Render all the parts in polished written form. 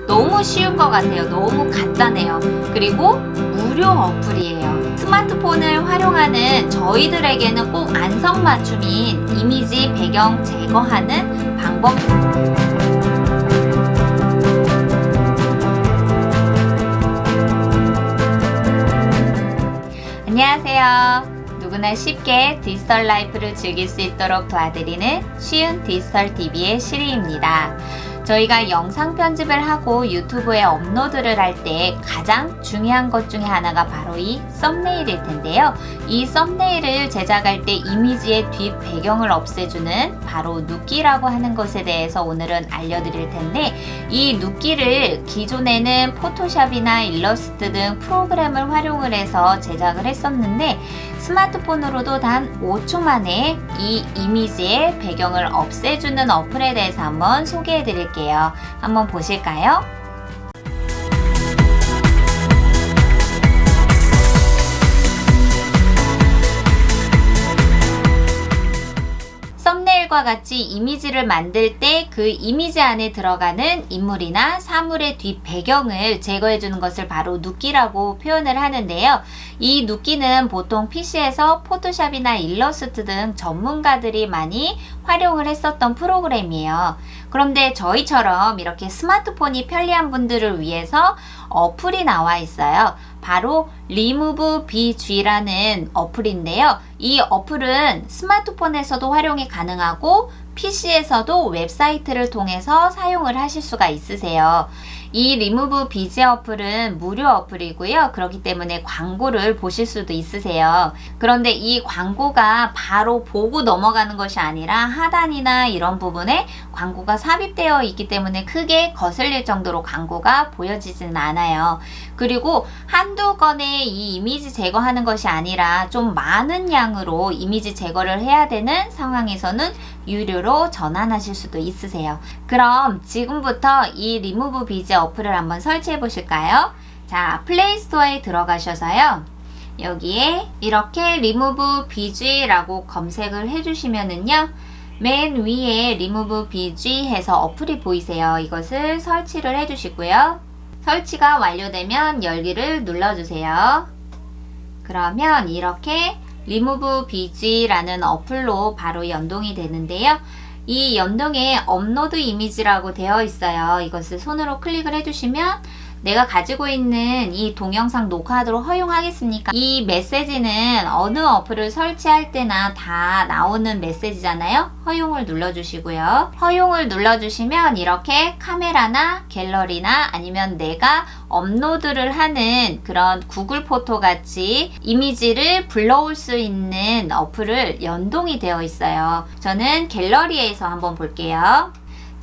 너무 쉬운 것 같아요. 너무 간단해요. 그리고 무료 어플이에요. 스마트폰을 활용하는 저희들에게는 꼭 안성맞춤인 이미지 배경 제거하는 방법. 안녕하세요. 누구나 쉽게 디지털 라이프를 즐길 수 있도록 도와드리는 쉬운 디지털 TV의 시리입니다. 저희가 영상 편집을 하고 유튜브에 업로드를 할 때 가장 중요한 것 중에 하나가 바로 이 썸네일일 텐데요. 이 썸네일을 제작할 때 이미지의 뒷 배경을 없애주는 바로 눕기라고 하는 것에 대해서 오늘은 알려드릴 텐데, 이 눕기를 기존에는 포토샵이나 일러스트 등 프로그램을 활용을 해서 제작을 했었는데, 스마트폰으로도 단 5초 만에 이 이미지의 배경을 없애주는 어플에 대해서 한번 소개해 드릴게요. 한번 보실까요? 썸네일과 같이 이미지를 만들 때 그 이미지 안에 들어가는 인물이나 사물의 뒷 배경을 제거해 주는 것을 바로 눕기라고 표현을 하는데요. 이 눕기는 보통 PC에서 포토샵이나 일러스트 등 전문가들이 많이 활용을 했었던 프로그램이에요. 그런데 저희처럼 이렇게 스마트폰이 편리한 분들을 위해서 어플이 나와 있어요. 바로 Remove BG라는 어플인데요. 이 어플은 스마트폰에서도 활용이 가능하고 PC에서도 웹사이트를 통해서 사용을 하실 수가 있으세요. 이 Remove BG 어플은 무료 어플이고요. 그렇기 때문에 광고를 보실 수도 있으세요. 그런데 이 광고가 바로 보고 넘어가는 것이 아니라 하단이나 이런 부분에 광고가 삽입되어 있기 때문에 크게 거슬릴 정도로 광고가 보여지지는 않아요. 그리고 한두 건의 이 이미지 제거하는 것이 아니라 좀 많은 양으로 이미지 제거를 해야 되는 상황에서는 유료로 전환하실 수도 있으세요. 그럼 지금부터 이 Remove BG 어플을 한번 설치해 보실까요? 자, 플레이스토어에 들어가셔서요. 여기에 이렇게 Remove BG라고 검색을 해주시면은요. 맨 위에 Remove BG 해서 어플이 보이세요. 이것을 설치를 해주시고요. 설치가 완료되면 열기를 눌러주세요. 그러면 이렇게 Remove BG라는 어플로 바로 연동이 되는데요. 이 연동에 업로드 이미지라고 되어 있어요. 이것을 손으로 클릭을 해주시면 내가 가지고 있는 이 동영상 녹화하도록 허용하겠습니까? 이 메시지는 어느 어플을 설치할 때나 다 나오는 메시지잖아요. 허용을 눌러주시고요. 허용을 눌러주시면 이렇게 카메라나 갤러리나 아니면 내가 업로드를 하는 그런 구글 포토 같이 이미지를 불러올 수 있는 어플을 연동이 되어 있어요. 저는 갤러리에서 한번 볼게요.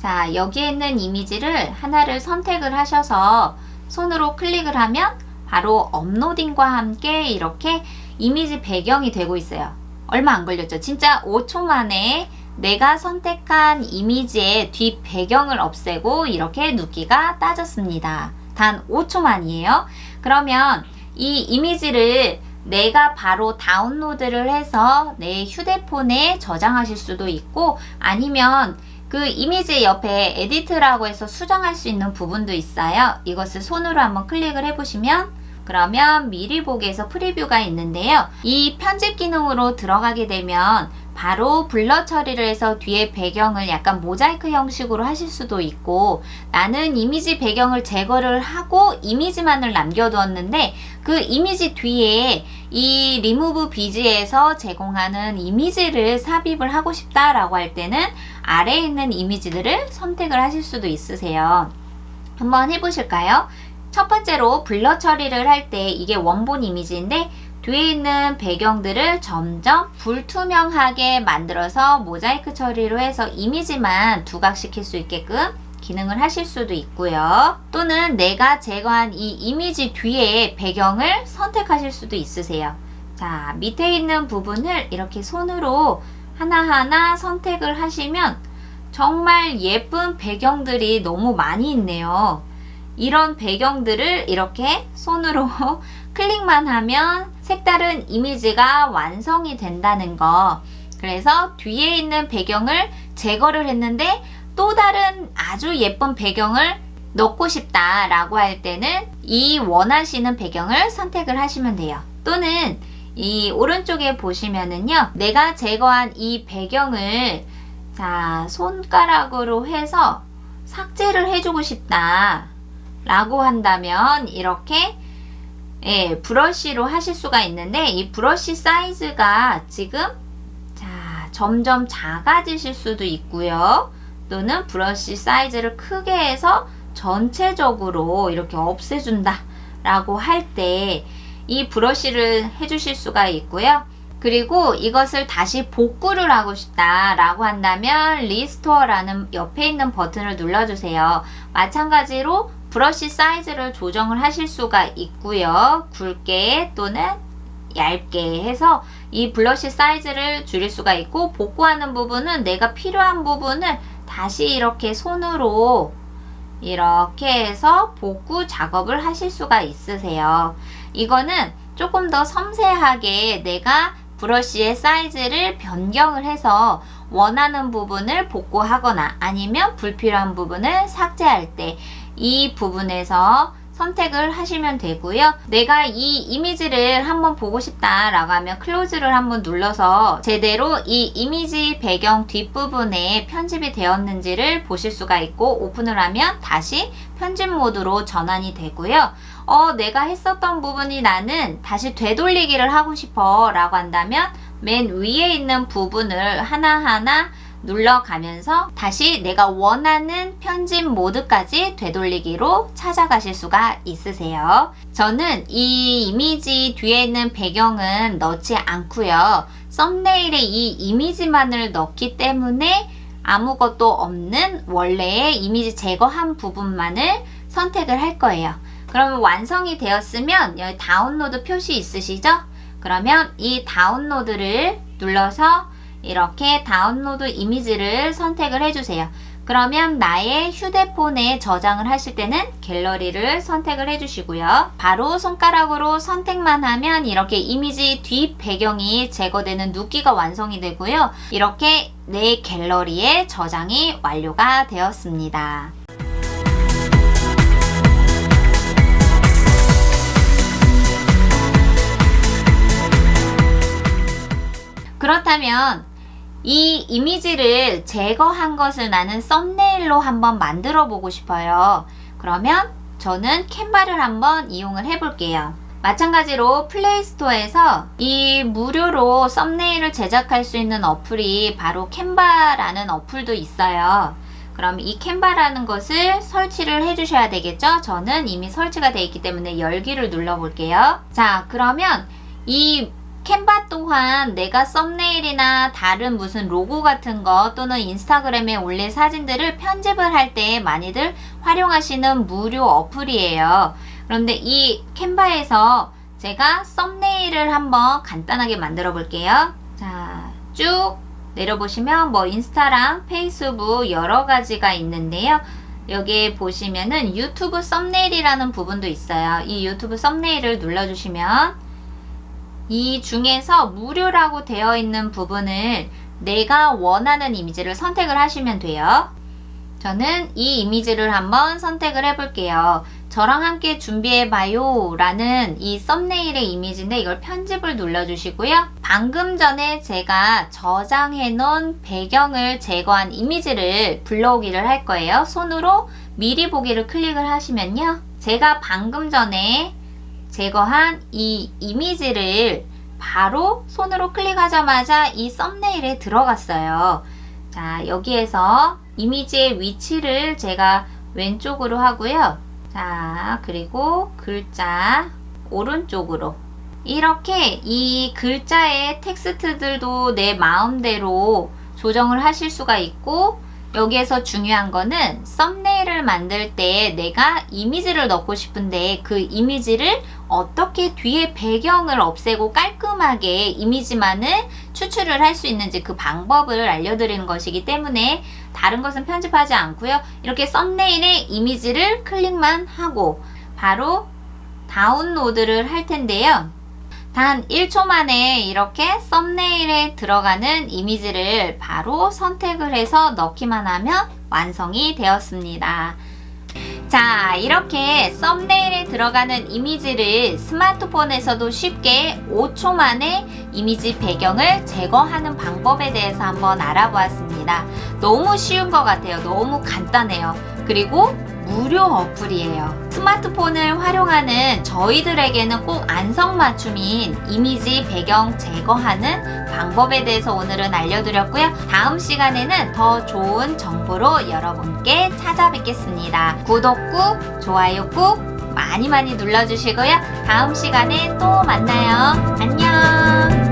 자, 여기에 있는 이미지를 하나를 선택을 하셔서 손으로 클릭을 하면 바로 업로딩과 함께 이렇게 이미지 배경이 되고 있어요. 얼마 안 걸렸죠? 진짜 5초 만에 내가 선택한 이미지의 뒷 배경을 없애고 이렇게 눕기가 따졌습니다. 단 5초 만이에요. 그러면 이 이미지를 내가 바로 다운로드를 해서 내 휴대폰에 저장하실 수도 있고, 아니면 그 이미지 옆에 에디트라고 해서 수정할 수 있는 부분도 있어요. 이것을 손으로 한번 클릭을 해보시면, 그러면 미리 보기에서 프리뷰가 있는데요. 이 편집 기능으로 들어가게 되면 바로 블러 처리를 해서 뒤에 배경을 약간 모자이크 형식으로 하실 수도 있고, 나는 이미지 배경을 제거를 하고 이미지만을 남겨두었는데 그 이미지 뒤에 이 Remove BG에서 제공하는 이미지를 삽입을 하고 싶다라고 할 때는 아래에 있는 이미지들을 선택을 하실 수도 있으세요. 한번 해보실까요? 첫 번째로 블러 처리를 할 때 이게 원본 이미지인데 뒤에 있는 배경들을 점점 불투명하게 만들어서 모자이크 처리로 해서 이미지만 두각시킬 수 있게끔 기능을 하실 수도 있고요. 또는 내가 제거한 이 이미지 뒤에 배경을 선택하실 수도 있으세요. 자, 밑에 있는 부분을 이렇게 손으로 하나하나 선택을 하시면 정말 예쁜 배경들이 너무 많이 있네요. 이런 배경들을 이렇게 손으로 클릭만 하면 색다른 이미지가 완성이 된다는 거. 그래서 뒤에 있는 배경을 제거를 했는데 또 다른 아주 예쁜 배경을 넣고 싶다 라고 할 때는 이 원하시는 배경을 선택을 하시면 돼요. 또는 이 오른쪽에 보시면은요, 내가 제거한 이 배경을 자 손가락으로 해서 삭제를 해주고 싶다 라고 한다면 이렇게 브러쉬로 하실 수가 있는데, 이 브러쉬 사이즈가 지금 점점 작아지실 수도 있고요. 또는 브러쉬 사이즈를 크게 해서 전체적으로 이렇게 없애준다 라고 할 때 이 브러쉬를 해주실 수가 있고요. 그리고 이것을 다시 복구를 하고 싶다 라고 한다면 리스토어라는 옆에 있는 버튼을 눌러주세요. 마찬가지로 브러쉬 사이즈를 조정을 하실 수가 있고요. 굵게 또는 얇게 해서 이 브러쉬 사이즈를 줄일 수가 있고, 복구하는 부분은 내가 필요한 부분을 다시 이렇게 손으로 이렇게 해서 복구 작업을 하실 수가 있으세요. 이거는 조금 더 섬세하게 내가 브러쉬의 사이즈를 변경을 해서 원하는 부분을 복구하거나 아니면 불필요한 부분을 삭제할 때 이 부분에서 선택을 하시면 되고요. 내가 이 이미지를 한번 보고 싶다 라고 하면 클로즈를 한번 눌러서 제대로 이 이미지 배경 뒷부분에 편집이 되었는지를 보실 수가 있고, 오픈을 하면 다시 편집 모드로 전환이 되고요. 내가 했었던 부분이 나는 다시 되돌리기를 하고 싶어 라고 한다면 맨 위에 있는 부분을 하나하나 눌러가면서 다시 내가 원하는 편집 모드까지 되돌리기로 찾아가실 수가 있으세요. 저는 이 이미지 뒤에 있는 배경은 넣지 않고요. 썸네일에 이 이미지만을 넣기 때문에 아무것도 없는 원래의 이미지 제거한 부분만을 선택을 할 거예요. 그러면 완성이 되었으면 여기 다운로드 표시 있으시죠? 그러면 이 다운로드를 눌러서 이렇게 다운로드 이미지를 선택을 해주세요. 그러면 나의 휴대폰에 저장을 하실 때는 갤러리를 선택을 해주시고요. 바로 손가락으로 선택만 하면 이렇게 이미지 뒷 배경이 제거되는 눕기가 완성이 되고요. 이렇게 내 갤러리에 저장이 완료가 되었습니다. 그렇다면 이 이미지를 제거한 것을 나는 썸네일로 한번 만들어 보고 싶어요. 그러면 저는 캔바를 한번 이용을 해 볼게요. 마찬가지로 플레이스토어에서 이 무료로 썸네일을 제작할 수 있는 어플이 바로 캔바라는 어플도 있어요. 그럼 이 캔바라는 것을 설치를 해 주셔야 되겠죠? 저는 이미 설치가 되어 있기 때문에 열기를 눌러 볼게요. 자, 그러면 이 캔바 또한 내가 썸네일이나 다른 무슨 로고 같은 거 또는 인스타그램에 올릴 사진들을 편집을 할 때 많이들 활용하시는 무료 어플이에요. 그런데 이 캔바에서 제가 썸네일을 한번 간단하게 만들어 볼게요. 자, 쭉 내려보시면 뭐 인스타랑 페이스북 여러 가지가 있는데요. 여기에 보시면은 유튜브 썸네일이라는 부분도 있어요. 이 유튜브 썸네일을 눌러주시면 이 중에서 무료라고 되어 있는 부분을 내가 원하는 이미지를 선택을 하시면 돼요. 저는 이 이미지를 한번 선택을 해 볼게요. 저랑 함께 준비해봐요 라는 이 썸네일의 이미지인데 이걸 편집을 눌러주시고요. 방금 전에 제가 저장해 놓은 배경을 제거한 이미지를 불러오기를 할 거예요. 손으로 미리 보기를 클릭을 하시면요. 제가 방금 전에 제거한 이 이미지를 바로 손으로 클릭하자마자 이 썸네일에 들어갔어요. 자, 여기에서 이미지의 위치를 제가 왼쪽으로 하고요. 자, 그리고 글자 오른쪽으로 이렇게 이 글자의 텍스트들도 내 마음대로 조정을 하실 수가 있고, 여기에서 중요한 거는 썸네일을 만들 때 내가 이미지를 넣고 싶은데 그 이미지를 어떻게 뒤에 배경을 없애고 깔끔하게 이미지만을 추출을 할 수 있는지 그 방법을 알려드리는 것이기 때문에 다른 것은 편집하지 않고요. 이렇게 썸네일에 이미지를 클릭만 하고 바로 다운로드를 할 텐데요. 단 1초 만에 이렇게 썸네일에 들어가는 이미지를 바로 선택을 해서 넣기만 하면 완성이 되었습니다. 자, 이렇게 썸네일에 들어가는 이미지를 스마트폰에서도 쉽게 5초 만에 이미지 배경을 제거하는 방법에 대해서 한번 알아보았습니다. 너무 쉬운 것 같아요. 너무 간단해요. 그리고 무료 어플이에요. 스마트폰을 활용하는 저희들에게는 꼭 안성맞춤인 이미지 배경 제거하는 방법에 대해서 오늘은 알려드렸고요. 다음 시간에는 더 좋은 정보로 여러분께 찾아뵙겠습니다. 구독 꾹, 좋아요 꾹 많이 눌러주시고요. 다음 시간에 또 만나요. 안녕.